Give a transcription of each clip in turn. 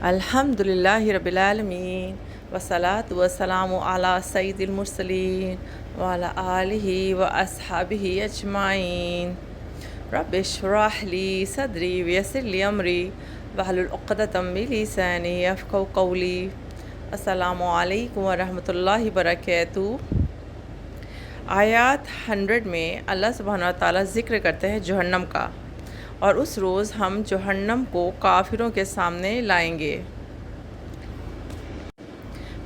الحمدللہ رب العالمین والصلاة والسلام علی سید المرسلین وعلی آلہ واصحابہ اجمعین رب اشرح لی صدری ویسر لی امری واحلل عقدۃ من لسانی یفقہوا قولی۔ السلام علیکم ورحمۃ اللہ وبرکاتہ۔ آیات 100 میں اللہ سبحانہ و تعالیٰ ذکر کرتے ہیں جہنم کا، اور اس روز ہم جہنم کو کافروں کے سامنے لائیں گے۔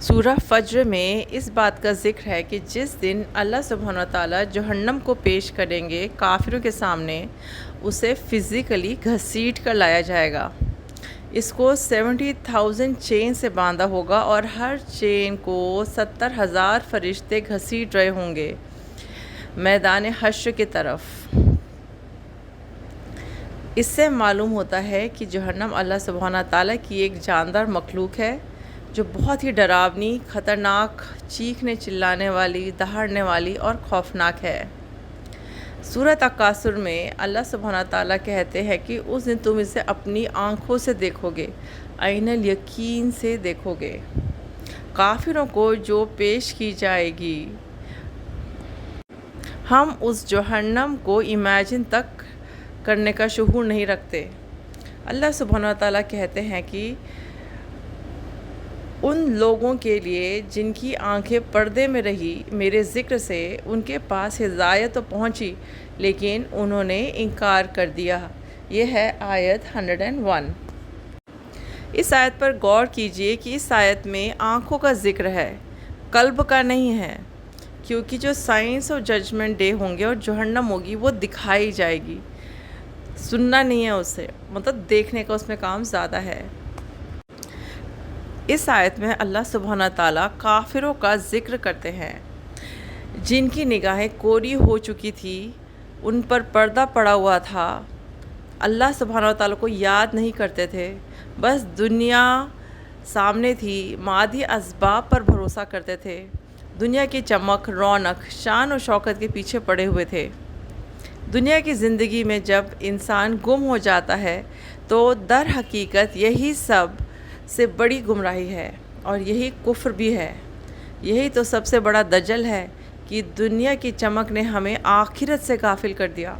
سورہ فجر میں اس بات کا ذکر ہے کہ جس دن اللہ سبحانہ و تعالیٰ جہنم کو پیش کریں گے کافروں کے سامنے، اسے فزیکلی گھسیٹ کر لایا جائے گا۔ اس کو 70,000 چین سے باندھا ہوگا اور ہر چین کو 70,000 فرشتے گھسیٹ رہے ہوں گے میدان حشر کی طرف۔ اس سے معلوم ہوتا ہے کہ جہنم اللہ سبحانہ تعالیٰ کی ایک جاندار مخلوق ہے جو بہت ہی ڈراونی، خطرناک، چیخنے چلانے والی، دہاڑنے والی اور خوفناک ہے۔ سورۃ تکاثر میں اللہ سبحانہ تعالیٰ کہتے ہیں کہ اس دن تم اسے اپنی آنکھوں سے دیکھو گے، عین الیقین سے دیکھو گے۔ کافروں کو جو پیش کی جائے گی، ہم اس جہنم کو امیجن تک کرنے کا شعور نہیں رکھتے۔ اللہ سبحانہ تعالیٰ کہتے ہیں کہ ان لوگوں کے لیے جن کی آنکھیں پردے میں رہی میرے ذکر سے، ان کے پاس ہدایت تو پہنچی لیکن انہوں نے انکار کر دیا۔ یہ ہے آیت 101۔ اس آیت پر غور کیجئے کہ اس آیت میں آنکھوں کا ذکر ہے، قلب کا نہیں ہے، کیونکہ جو سائنس اور ججمنٹ ڈے ہوں گے اور جہنم ہوگی وہ دکھائی جائے گی، سننا نہیں ہے اسے، مطلب دیکھنے کا اس میں کام زیادہ ہے۔ اس آیت میں اللہ سبحانہ تعالیٰ کافروں کا ذکر کرتے ہیں جن کی نگاہیں کوری ہو چکی تھی، ان پر پردہ پڑا ہوا تھا، اللہ سبحانہ تعالیٰ کو یاد نہیں کرتے تھے، بس دنیا سامنے تھی، مادی اسباب پر بھروسہ کرتے تھے، دنیا کی چمک، رونق، شان و شوکت کے پیچھے پڑے ہوئے تھے۔ دنیا کی زندگی میں جب انسان گم ہو جاتا ہے تو در حقیقت یہی سب سے بڑی گمراہی ہے اور یہی کفر بھی ہے۔ یہی تو سب سے بڑا دجل ہے کہ دنیا کی چمک نے ہمیں آخرت سے غافل کر دیا،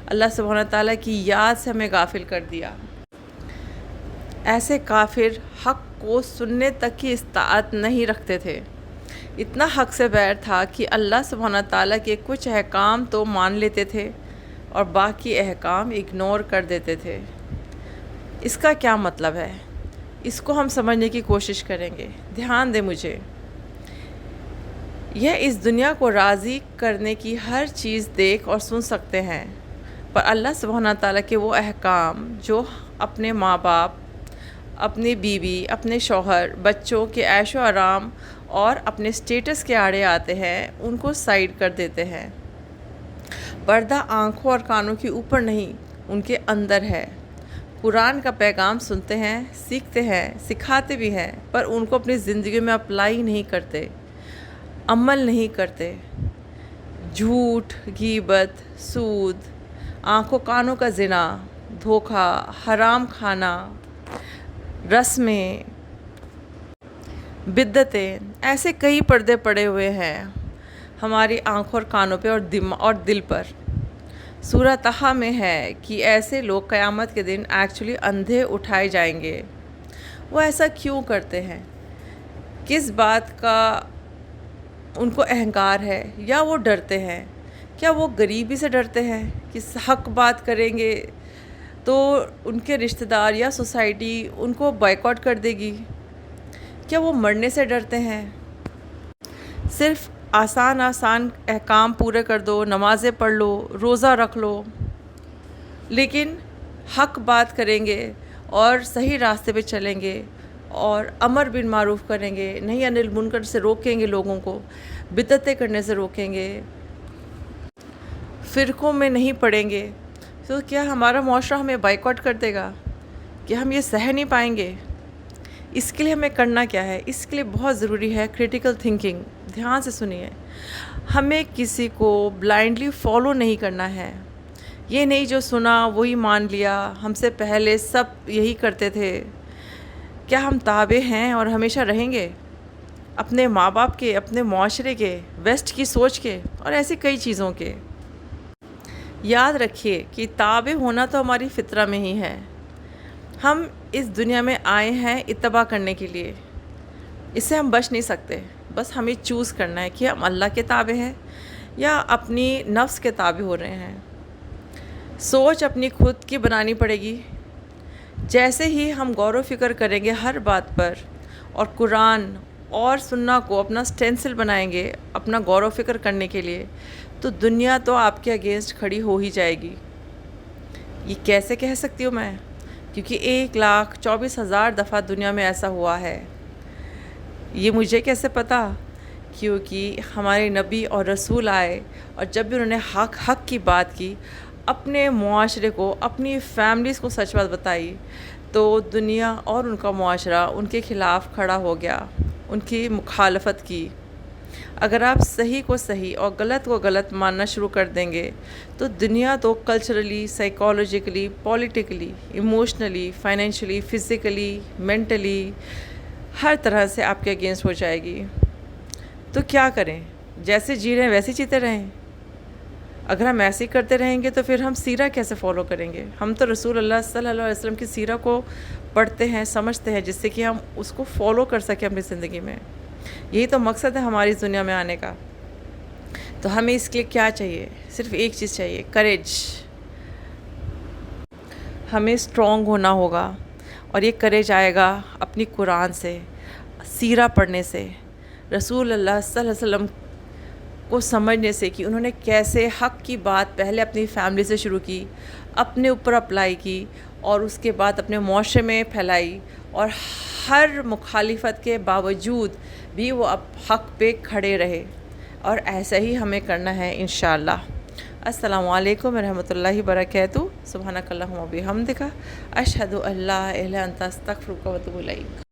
اللہ سبحانہ تعالیٰ کی یاد سے ہمیں غافل کر دیا۔ ایسے کافر حق کو سننے تک کی استطاعت نہیں رکھتے تھے، اتنا حق سے بیر تھا کہ اللہ سبحانہ تعالیٰ کے کچھ احکام تو مان لیتے تھے اور باقی احکام اگنور کر دیتے تھے۔ اس کا کیا مطلب ہے؟ اس کو ہم سمجھنے کی کوشش کریں گے۔ دھیان دیں مجھے، یہ اس دنیا کو راضی کرنے کی ہر چیز دیکھ اور سن سکتے ہیں، پر اللہ سبحانہ تعالیٰ کے وہ احکام جو اپنے ماں باپ، اپنی بیوی، اپنے شوہر، بچوں کے عیش و آرام اور اپنے سٹیٹس کے آڑے آتے ہیں، ان کو سائیڈ کر دیتے ہیں۔ پردہ آنکھوں اور کانوں کے اوپر نہیں، ان کے اندر ہے۔ قرآن کا پیغام سنتے ہیں، سیکھتے ہیں، سکھاتے بھی ہیں، پر ان کو اپنی زندگی میں اپلائی نہیں کرتے، عمل نہیں کرتے۔ جھوٹ، غیبت، سود، آنکھوں کانوں کا زنا، دھوکہ، حرام کھانا، رسمیں، بدعتیں، ایسے کئی پردے پڑے ہوئے ہیں ہماری آنکھوں اور کانوں پہ اور دل پر۔ سورہ طٰہٰ میں ہے کہ ایسے لوگ قیامت کے دن ایکچولی اندھے اٹھائے جائیں گے۔ وہ ایسا کیوں کرتے ہیں؟ کس بات کا ان کو اہنکار ہے، یا وہ ڈرتے ہیں؟ کیا وہ غریبی سے ڈرتے ہیں کہ حق بات کریں گے تو ان کے رشتہ دار یا سوسائٹی ان کو بائیکاٹ کر دے گی؟ کیا وہ مرنے سے ڈرتے ہیں؟ صرف آسان احکام پورے کر دو، نمازیں پڑھ لو، روزہ رکھ لو، لیکن حق بات کریں گے اور صحیح راستے پہ چلیں گے اور امر بالمعروف کریں گے، نہی عن المنکر سے روکیں گے، لوگوں کو بدعتیں کرنے سے روکیں گے، فرقوں میں نہیں پڑیں گے، تو کیا ہمارا معاشرہ ہمیں بائیکاٹ کر دے گا؟ کہ ہم یہ سہ نہیں پائیں گے؟ اس کے لیے ہمیں کرنا کیا ہے؟ اس کے لیے بہت ضروری ہے کریٹیکل تھنکنگ۔ دھیان سے سنیے، ہمیں کسی کو بلائنڈلی فالو نہیں کرنا ہے۔ یہ نہیں جو سنا وہی مان لیا، ہم سے پہلے سب یہی کرتے تھے، کیا ہم تابع ہیں اور ہمیشہ رہیں گے اپنے ماں باپ کے، اپنے معاشرے کے، ویسٹ کی سوچ کے اور ایسی کئی چیزوں کے؟ یاد رکھیے کہ تابع ہونا تو ہماری فطرہ میں ہی ہے۔ ہم اس دنیا میں آئے ہیں اتباع کرنے کے لیے، اس سے ہم بچ نہیں سکتے۔ بس ہمیں چوز کرنا ہے کہ ہم اللہ کے تابع ہیں یا اپنی نفس کے تابع ہو رہے ہیں۔ سوچ اپنی خود کی بنانی پڑے گی۔ جیسے ہی ہم غور و فکر کریں گے ہر بات پر، اور قرآن اور سنہ کو اپنا سٹینسل بنائیں گے اپنا غور و فکر کرنے کے لیے، تو دنیا تو آپ کے اگینسٹ کھڑی ہو ہی جائے گی۔ یہ کیسے کہہ سکتی ہوں میں؟ کیونکہ 1,24,000 دفعہ دنیا میں ایسا ہوا ہے۔ یہ مجھے کیسے پتہ؟ کیونکہ ہمارے نبی اور رسول آئے، اور جب بھی انہوں نے حق کی بات کی، اپنے معاشرے کو، اپنی فیملیز کو سچ بات بتائی، تو دنیا اور ان کا معاشرہ ان کے خلاف کھڑا ہو گیا، ان کی مخالفت کی۔ اگر آپ صحیح کو صحیح اور غلط کو غلط ماننا شروع کر دیں گے، تو دنیا تو culturally, psychologically, politically, emotionally, financially, physically, mentally, ہر طرح سے آپ کے اگینسٹ ہو جائے گی۔ تو کیا کریں؟ جیسے جی رہے ہیں ویسے جیتے رہیں۔ اگر ہم ایسے ہی کرتے رہیں گے تو پھر ہم سیرہ کیسے فالو کریں گے؟ ہم تو رسول اللہ صلی اللہ علیہ وسلم کی سیرہ کو پڑھتے ہیں، سمجھتے ہیں، جس سے کہ ہم اس کو فالو کر سکیں اپنی زندگی میں۔ یہی تو مقصد ہے ہماری اس دنیا میں آنے کا۔ تو ہمیں اس کے لیے کیا چاہیے؟ صرف ایک چیز چاہیے، کریج۔ ہمیں اسٹرانگ ہونا ہوگا، اور یہ کریج آئے گا اپنی قرآن سے، سیرہ پڑھنے سے، رسول اللہ صلی اللہ علیہ وسلم کو سمجھنے سے کہ انہوں نے کیسے حق کی بات پہلے اپنی فیملی سے شروع کی، اپنے اوپر اپلائی کی، اور اس کے بعد اپنے معاشرے میں پھیلائی، اور ہر مخالفت کے باوجود بھی وہ اب حق پہ کھڑے رہے۔ اور ایسا ہی ہمیں کرنا ہے انشاءاللہ۔ السلام علیکم ورحمۃ اللہ وبرکاتہ۔ سبحانک اللہم و بحمدک، اشہد ان لا الہ الا انت، استغفرک و اتوب الیک۔